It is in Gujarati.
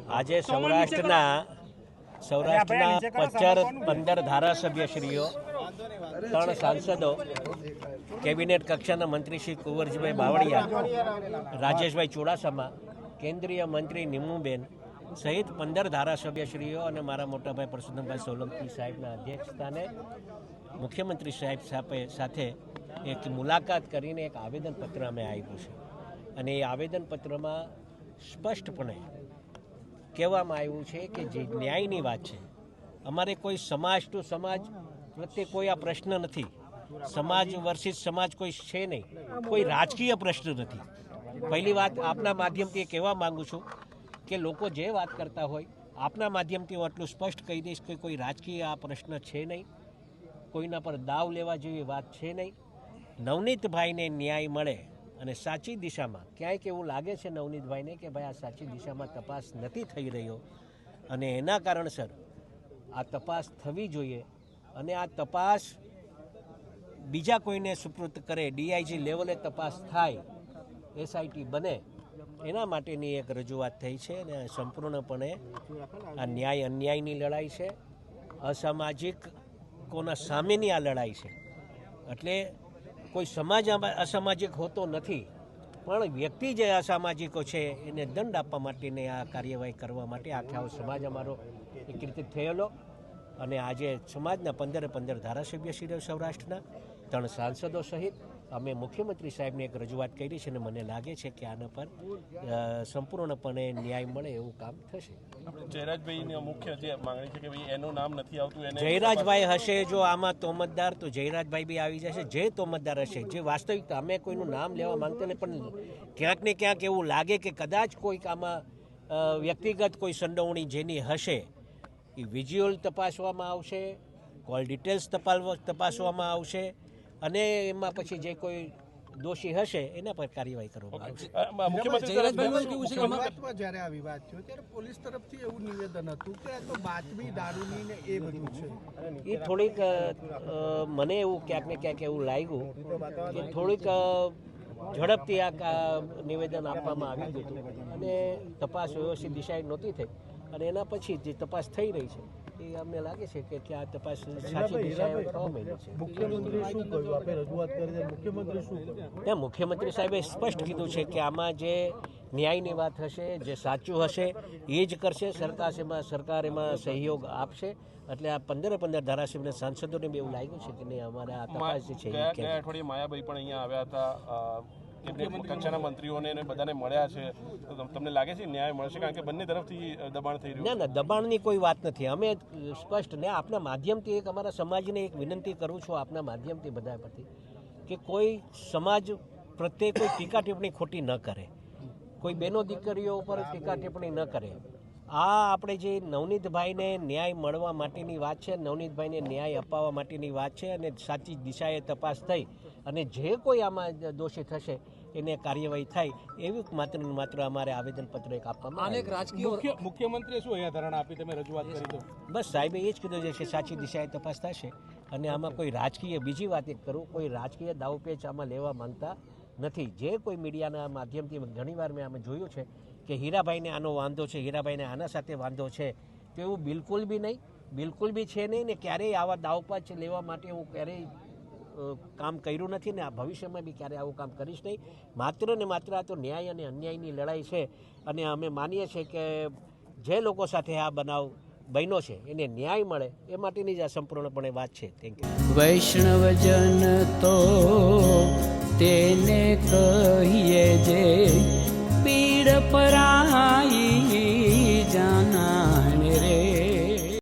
આજે સૌરાષ્ટ્રના 15 ધારાસભ્યશ્રીઓ, 3 સાંસદો, કેબિનેટ કક્ષાના મંત્રી શ્રી કુંવરજીભાઈ બાવળિયા, રાજેશભાઈ ચુડાસમા, કેન્દ્રીય મંત્રી નિમુબેન સહિત 15 ધારાસભ્યશ્રીઓ અને મારા મોટાભાઈ પરસોત્તમભાઈ સોલંકી સાહેબના અધ્યક્ષસ્થાને મુખ્યમંત્રી સાહેબ સાથે એક મુલાકાત કરીને એક આવેદનપત્ર અમે આપ્યું છે. અને એ આવેદનપત્રમાં સ્પષ્ટપણે કહેવામાં આવ્યું છે કે જે ન્યાયની વાત છે, અમારે કોઈ સમાજ ટુ સમાજ પ્રત્યે કોઈ આ પ્રશ્ન નથી. સમાજ વર્સિસ સમાજ કોઈ છે નહીં, કોઈ રાજકીય પ્રશ્ન નથી. પહેલી વાત આપના માધ્યમથી કહેવા માગું છું કે લોકો જે વાત કરતા હોય આપના માધ્યમથી હું આટલું સ્પષ્ટ કહી દઈશ કે કોઈ રાજકીય આ પ્રશ્ન છે નહીં, કોઈના પર દાવ લેવા જેવી વાત છે નહીં. નવનીતભાઈને ન્યાય મળે અને સાચી દિશામાં ક્યાંક એવું લાગે છે નવનીતભાઈને કે ભાઈ આ સાચી દિશામાં તપાસ નથી થઈ રહ્યો અને એના કારણસર આ તપાસ થવી જોઈએ અને આ તપાસ બીજા કોઈને સુપૃત કરે, ડીઆઈજી લેવલે તપાસ થાય, એસઆઈટી બને, એના માટેની એક રજૂઆત થઈ છે. અને સંપૂર્ણપણે આ ન્યાય અન્યાયની લડાઈ છે, અસામાજિક કોના સામેની આ લડાઈ છે. એટલે કોઈ સમાજ અસામાજિક હોતો નથી, પણ વ્યક્તિ જે અસામાજિકો છે એને દંડ આપવા માટેને આ કાર્યવાહી કરવા માટે આખો સમાજ અમારો એકત્રિત થયેલો. અને આજે સમાજના 15 ધારાસભ્યશ્રીઓ સૌરાષ્ટ્રના, 3 સાંસદો સહિત અમે મુખ્યમંત્રી સાહેબને એક રજૂઆત કરી છે અને મને લાગે છે કે આના પર સંપૂર્ણપણે ન્યાય મળે એવું કામ થશે. જયરાજભાઈની મુખ્ય જે માંગણી છે કે ભાઈ એનું નામ નથી આવતું, જયરાજભાઈ હશે જો આમાં તોમતદાર, તો જયરાજભાઈ બી આવી જશે. જે તોમતદાર હશે, જે વાસ્તવિકતા, અમે કોઈનું નામ લેવા માંગતા નહીં, પણ ક્યાંક ને ક્યાંક એવું લાગે કે કદાચ કોઈક આમાં વ્યક્તિગત કોઈ સંડોવણી જેની હશે એ વિઝ્યુઅલ તપાસવામાં આવશે, કોલ ડિટેલ્સ તપાસવામાં આવશે અને એમાં પછી જે કોઈ દોષી હશે એના પર કાર્યવાહી કરવામાં આવશે. જ્યારે આ વિવાદ થયો ત્યારે પોલીસ તરફથી એવું નિવેદન હતું કે આ તો બાતમી દારૂની ને એ બધું છે. એ થોડીક મને એવું ક્યાંક ને ક્યાંક એવું લાગ્યું કે થોડીક ઝડપથી આ નિવેદન આપવામાં આવ્યું હતું અને તપાસ વ્યવસ્થિત દિશાએ નહોતી થઈ. અને એના પછી જે તપાસ થઈ રહી છે એ અમને લાગે છે કે આ તપાસ સાચી દિશાએ થવા માંડી છે. મુખ્યમંત્રી શું કહ્યું? આપણે રજૂઆત કરી, મુખ્યમંત્રી શું કહ્યું? મુખ્યમંત્રી સાહેબે સ્પષ્ટ કીધું છે કે આમાં જે ન્યાયની વાત હશે, જે સાચું હશે એ જ કરશે. સરકાર એમાં સહયોગ આપશે. એટલે આ 15 ધારાસભ્ય સાંસદોને બી એવું લાગ્યું છે કે નહીં, અમારે આ તપાસ જે છે અઠવાડિયે માયાભાઈ પણ અહીંયા આવ્યા હતા, કક્ષાના મંત્રીઓને બધાને મળ્યા છે. તમને લાગે છે ન્યાય મળશે? કારણ કે બંને તરફથી દબાણ થઈ રહ્યું. ના, દબાણની કોઈ વાત નથી. અમે સ્પષ્ટ ને આપના માધ્યમથી એક અમારા સમાજને એક વિનંતી કરું છું, આપના માધ્યમથી બધા પરથી, કે કોઈ સમાજ પ્રત્યે કોઈ ટીકા ટિપ્પણી ખોટી ન કરે, કોઈ બહેનો દીકરીઓ ઉપર ટીકા ટિપ્પણી ન કરે. આ આપણે જે નવનીતભાઈને ન્યાય મળવા માટેની વાત છે, નવનીતભાઈને ન્યાય અપાવવા માટેની વાત છે અને સાચી દિશાએ તપાસ થઈ અને જે કોઈ આમાં દોષી થશે એને કાર્યવાહી થાય એવી માત્ર અમારે આવેદનપત્ર એક આપવામાં આવ્યું. મુખ્યમંત્રીએ શું અહીંયા ધરણા આપી, તમે રજૂઆત કરી તો? બસ સાહેબે એ જ કીધું છે કે સાચી દિશાએ તપાસ થશે અને આમાં કોઈ રાજકીય, બીજી વાત એક કરું, કોઈ રાજકીય દાવપેચ આમાં લેવા માંગતા નથી. જે કોઈ મીડિયાના માધ્યમથી ઘણીવાર મેં આમાં જોયું છે કે હીરાભાઈને આનો વાંધો છે, હીરાભાઈને આના સાથે વાંધો છે, તો એવું બિલકુલ બી નહીં, બિલકુલ બી છે નહીં. ને ક્યારેય આવા દાવપેચ લેવા માટે હું ક્યારેય કામ કર્યું નથી ને આ ભવિષ્યમાં બી ક્યારેય આવું કામ કરીશ નહીં. માત્ર ને માત્ર આ તો ન્યાય અને અન્યાયની લડાઈ છે અને અમે માનીએ છીએ કે જે લોકો સાથે આ બનાવ બન્યો છે એને ન્યાય મળે એ માટેની જ આ સંપૂર્ણપણે વાત છે. Thank you. વૈષ્ણવજન તો તેને કહીએ જે